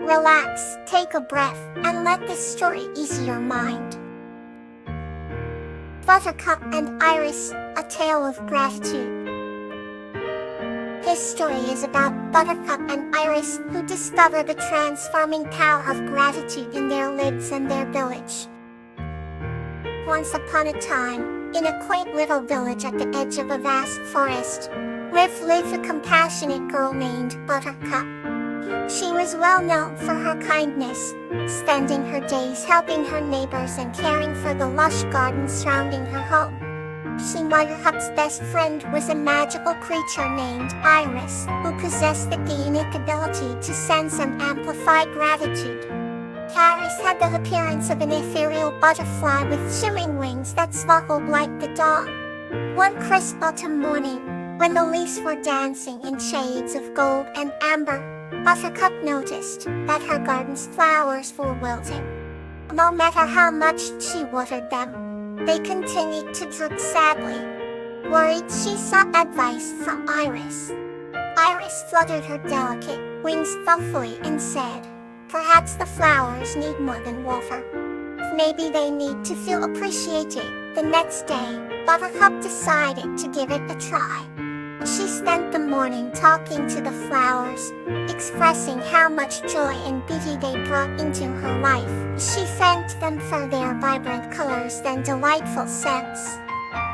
Relax, take a breath, and let this story ease your mind. Buttercup and Iris, A Tale of Gratitude. This story is about Buttercup and Iris who discover the transforming power of gratitude in their lives and their village. Once upon a time, in a quaint little village at the edge of a vast forest, lived a compassionate girl named Buttercup. She was well known for her kindness, spending her days helping her neighbors and caring for the lush gardens surrounding her home. Buttercup's best friend was a magical creature named Iris, who possessed the unique ability to sense and amplify gratitude. Iris had the appearance of an ethereal butterfly with shimmering wings that sparkled like the dawn. One crisp autumn morning, when the leaves were dancing in shades of gold and amber, Buttercup noticed that her garden's flowers were wilting. No matter how much she watered them, they continued to droop sadly. Worried, she sought advice from Iris. Iris fluttered her delicate wings thoughtfully and said, "Perhaps the flowers need more than water. Maybe they need to feel appreciated." The next day, Buttercup decided to give it a try. She spent the morning talking to the flowers, expressing how much joy and beauty they brought into her life. She thanked them for their vibrant colors and delightful scents.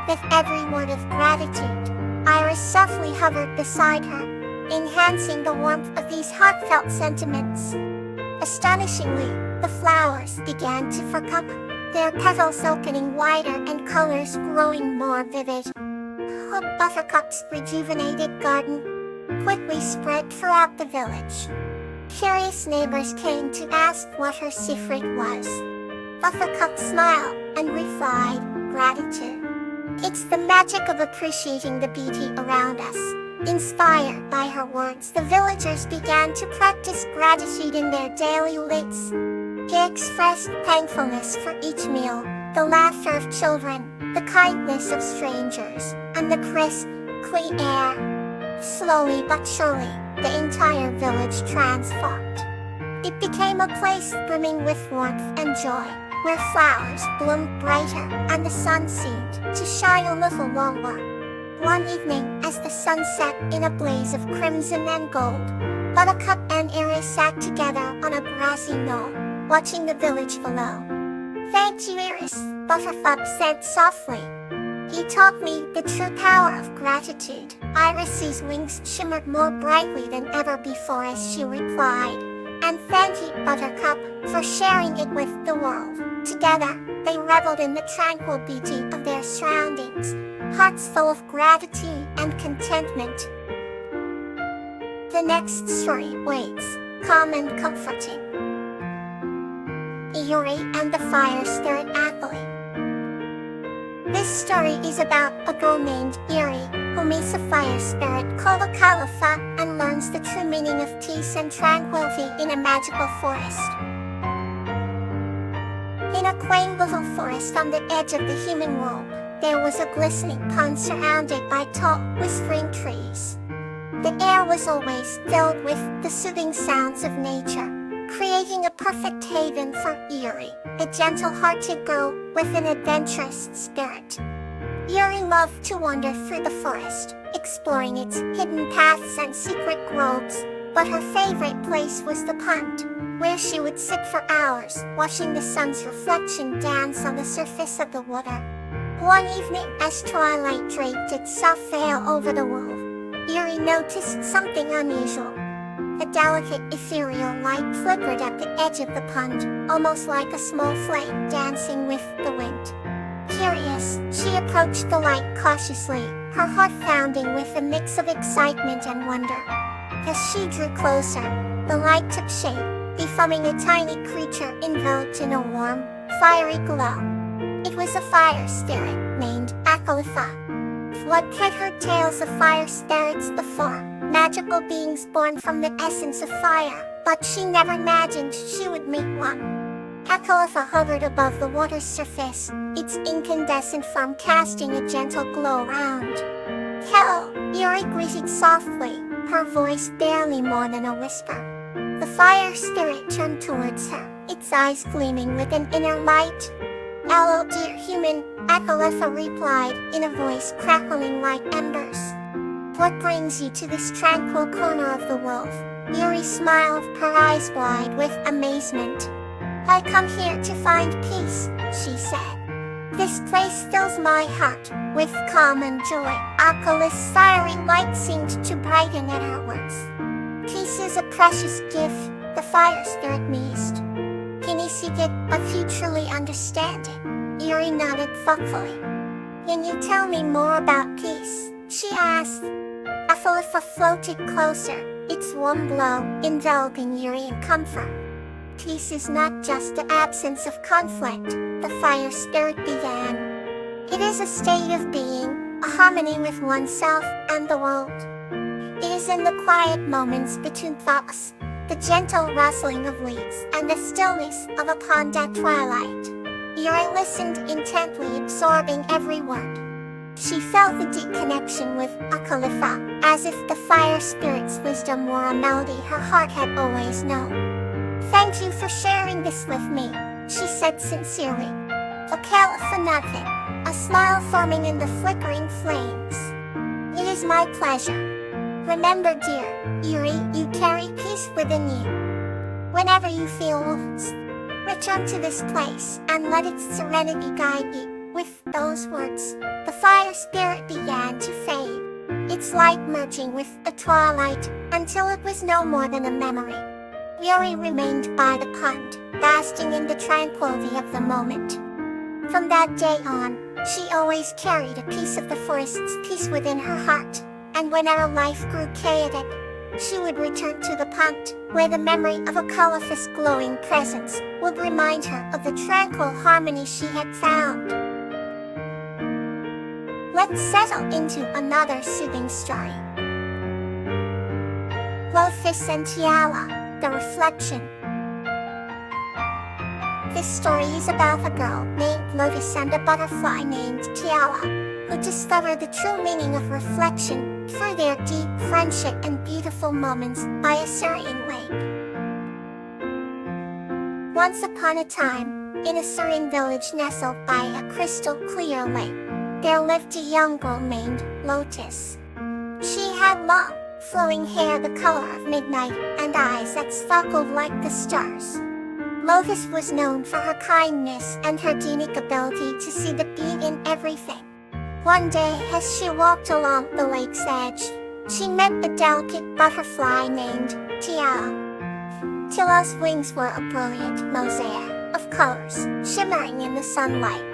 With every word of gratitude, Iris softly hovered beside her, enhancing the warmth of these heartfelt sentiments. Astonishingly, the flowers began to perk up, their petals opening wider and colors growing more vivid. Buttercup's rejuvenated garden quickly spread throughout the village. Curious neighbors came to ask what her secret was. Buttercup smiled and replied, "Gratitude. It's the magic of appreciating the beauty around us." Inspired by her words, the villagers began to practice gratitude in their daily lives. They expressed thankfulness for each meal, the laughter of children, the kindness of strangers, and the crisp, clean air. Slowly but surely, the entire village transformed. It became a place brimming with warmth and joy, where flowers bloomed brighter and the sun seemed to shine a little longer. One evening, as the sun set in a blaze of crimson and gold, Buttercup and Iris sat together on a grassy knoll, watching the village below. "Thank you, Iris," Buttercup said softly. "You taught me the true power of gratitude." Iris's wings shimmered more brightly than ever before as she replied, "And thank you, Buttercup, for sharing it with the world." Together, they reveled in the tranquil beauty of their surroundings, hearts full of gratitude and contentment. The next story waits, calm and comforting. Yuri and the Fire Spirit Accolade. This story is about a girl named Yuri who meets a fire spirit called a Califa and learns the true meaning of peace and tranquility in a magical forest. In a quaint little forest on the edge of the human world, there was a glistening pond surrounded by tall, whispering trees. The air was always filled with the soothing sounds of nature, creating a perfect haven for Yuri, a gentle-hearted girl with an adventurous spirit. Yuri loved to wander through the forest, exploring its hidden paths and secret groves, but her favorite place was the pond, where she would sit for hours, watching the sun's reflection dance on the surface of the water. One evening, as twilight draped its soft veil over the world, Yuri noticed something unusual. A delicate ethereal light flickered at the edge of the pond, almost like a small flame dancing with the wind. Curious, she approached the light cautiously, her heart pounding with a mix of excitement and wonder. As she drew closer, the light took shape, becoming a tiny creature enveloped in a warm, fiery glow. It was a fire spirit named Akalifa. What had heard tales of fire spirits before, magical beings born from the essence of fire, but she never imagined she would meet one. Akalifa hovered above the water's surface, its incandescent form casting a gentle glow around. "Hello," Yuri greeted softly, her voice barely more than a whisper. The fire spirit turned towards her, its eyes gleaming with an inner light. "Hello, dear human," Akalfa replied, in a voice crackling like embers. "What brings you to this tranquil corner of the world?" Yuri smiled, her eyes wide with amazement. "I come here to find peace," she said. "This place fills my heart with calm and joy." Akalfa's fiery light seemed to brighten at her words. "Peace is a precious gift," the fire spirit mused. "Can you seek it, but you truly understand it?" Yuri nodded thoughtfully. "Can you tell me more about peace?" she asked. Akalfa floated closer, its warm glow enveloping Yuri in comfort. "Peace is not just the absence of conflict," the fire spirit began. "It is a state of being, a harmony with oneself and the world. It is in the quiet moments between thoughts, the gentle rustling of leaves, and the stillness of a pond at twilight." Yuri listened intently, absorbing every word. She felt the deep connection with Akalfa, as if the fire spirit's wisdom were a melody her heart had always known. "Thank you for sharing this with me," she said sincerely. Akalfa nodded, a smile forming in the flickering flames. "It is my pleasure. Remember, dear Yuri, you carry peace within you. Whenever you feel lost, return to this place and let its serenity guide you." With those words, the fire spirit began to fade, its light merging with the twilight until it was no more than a memory. Yuri remained by the pond, basking in the tranquility of the moment. From that day on, she always carried a piece of the forest's peace within her heart, and whenever life grew chaotic, she would return to the pond, where the memory of Akalfa's glowing presence would remind her of the tranquil harmony she had found. Let's settle into another soothing story. Lotus and Tiala, the Reflection. This story is about a girl named Lotus and a butterfly named Tiala, who discover the true meaning of reflection through their deep friendship and beautiful moments by a serene lake. Once upon a time, in a serene village nestled by a crystal-clear lake, there lived a young girl named Lotus. She had long, flowing hair the color of midnight and eyes that sparkled like the stars. Lotus was known for her kindness and her unique ability to see the beauty in everything. One day, as she walked along the lake's edge, she met a delicate butterfly named Tiala. Tiala's wings were a brilliant mosaic of colors, shimmering in the sunlight.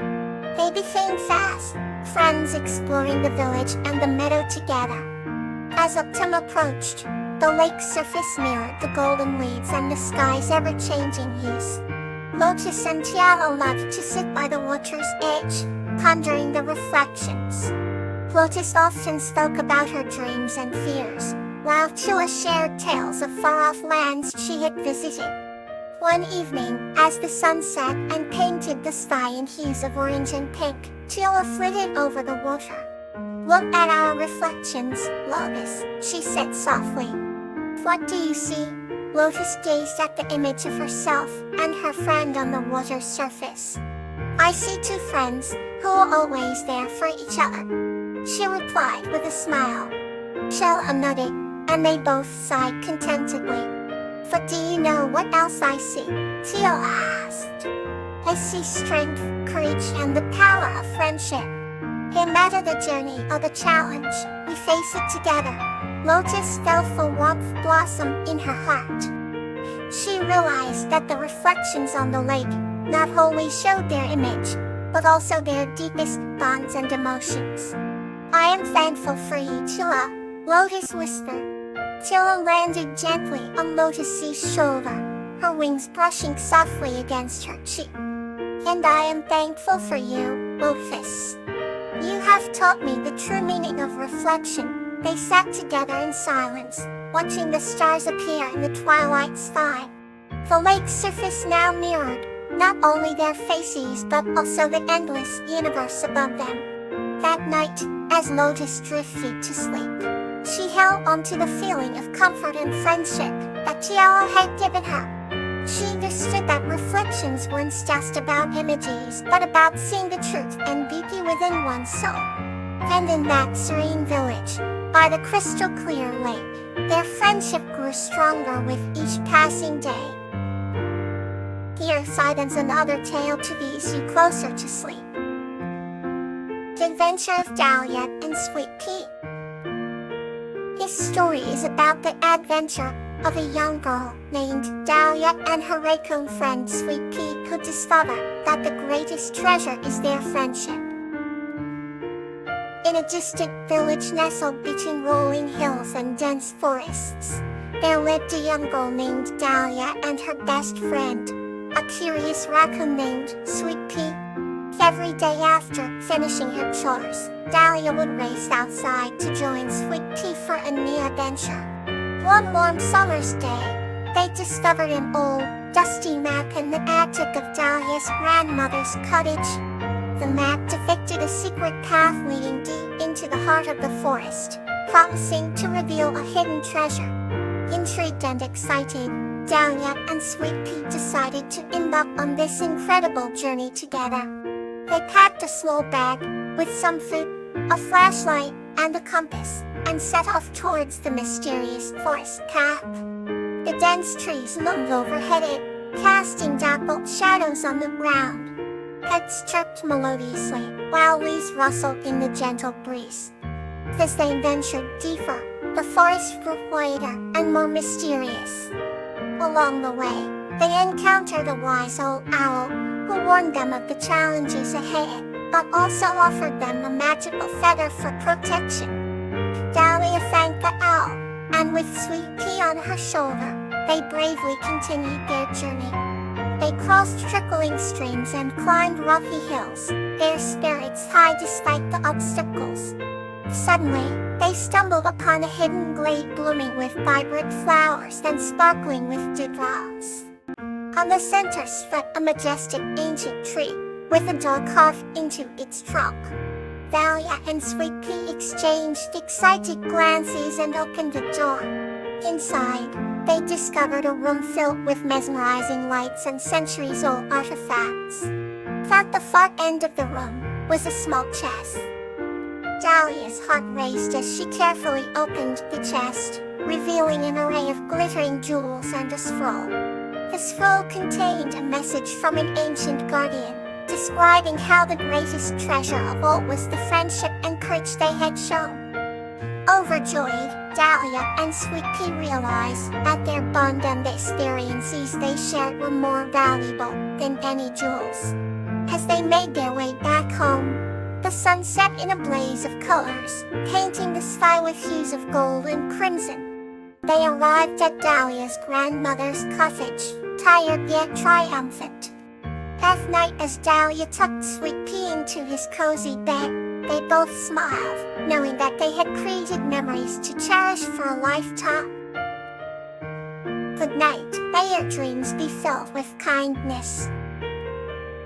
They became fast friends, exploring the village and the meadow together. As autumn approached, the lake's surface mirrored the golden leaves and the sky's ever-changing hues. Lotus and Tiala loved to sit by the water's edge, pondering the reflections. Lotus often spoke about her dreams and fears, while Tiala shared tales of far-off lands she had visited. One evening, as the sun set and painted the sky in hues of orange and pink, Tiala flitted over the water. "Look at our reflections, Lotus," she said softly. "What do you see?" Lotus gazed at the image of herself and her friend on the water's surface. "I see two friends, who are always there for each other," she replied with a smile. Tiala nodded, and they both sighed contentedly. "But do you know what else I see?" Tiala asked. "I see strength, courage, and the power of friendship. No matter the journey or the challenge, we face it together." Lotus felt the warmth blossom in her heart. She realized that the reflections on the lake not only showed their image, but also their deepest bonds and emotions. "I am thankful for you, Tiala," Lotus whispered. Tiala landed gently on Lotus's shoulder, her wings brushing softly against her cheek. "And I am thankful for you, Lotus. You have taught me the true meaning of reflection." They sat together in silence, watching the stars appear in the twilight sky. The lake's surface now mirrored not only their faces but also the endless universe above them. That night, as Lotus drifted to sleep, she held onto the feeling of comfort and friendship that Tiara had given her. She understood that reflections weren't just about images, but about seeing the truth and beauty within one's soul. And in that serene village, by the crystal clear lake, their friendship grew stronger with each passing day. Here silence another tale to ease you closer to sleep. The Adventure of Dahlia and Sweet Pea. This story is about the adventure of a young girl named Dahlia and her raccoon friend Sweet Pea, who discover that the greatest treasure is their friendship. In a distant village nestled between rolling hills and dense forests, there lived a young girl named Dahlia and her best friend, a curious raccoon named Sweet Pea. Every day after finishing her chores, Dahlia would race outside to join Sweet Pea for a new adventure. One warm summer's day, they discovered an old, dusty map in the attic of Dahlia's grandmother's cottage. The map depicted a secret path leading deep into the heart of the forest, promising to reveal a hidden treasure. Intrigued and excited, Dahlia and Sweet Pea decided to embark on this incredible journey together. They packed a small bag with some food, a flashlight, and a compass, and set off towards the mysterious forest path. The dense trees loomed overhead, casting dappled shadows on the ground. Pets chirped melodiously, while leaves rustled in the gentle breeze. As they ventured deeper, the forest grew quieter and more mysterious. Along the way, they encountered a wise old owl, who warned them of the challenges ahead, but also offered them a magical feather for protection. Dahlia thanked the owl, and with Sweet Pea on her shoulder, they bravely continued their journey. They crossed trickling streams and climbed rocky hills, their spirits high despite the obstacles. Suddenly, they stumbled upon a hidden glade blooming with vibrant flowers and sparkling with dewdrops. On the center stood a majestic ancient tree, with a door carved into its trunk. Dahlia and Sweet Pea exchanged excited glances and opened the door. Inside, they discovered a room filled with mesmerizing lights and centuries-old artifacts. At the far end of the room was a small chest. Dahlia's heart raced as she carefully opened the chest, revealing an array of glittering jewels and a scroll. The scroll contained a message from an ancient guardian, describing how the greatest treasure of all was the friendship and courage they had shown. Overjoyed, Dahlia and Sweet Pea realized that their bond and the experiences they shared were more valuable than any jewels. As they made their way back home, the sun set in a blaze of colors, painting the sky with hues of gold and crimson. They arrived at Dahlia's grandmother's cottage, tired yet triumphant. That night, as Dahlia tucked Sweet Pea into his cozy bed, they both smiled, knowing that they had created memories to cherish for a lifetime. Good night. May your dreams be filled with kindness.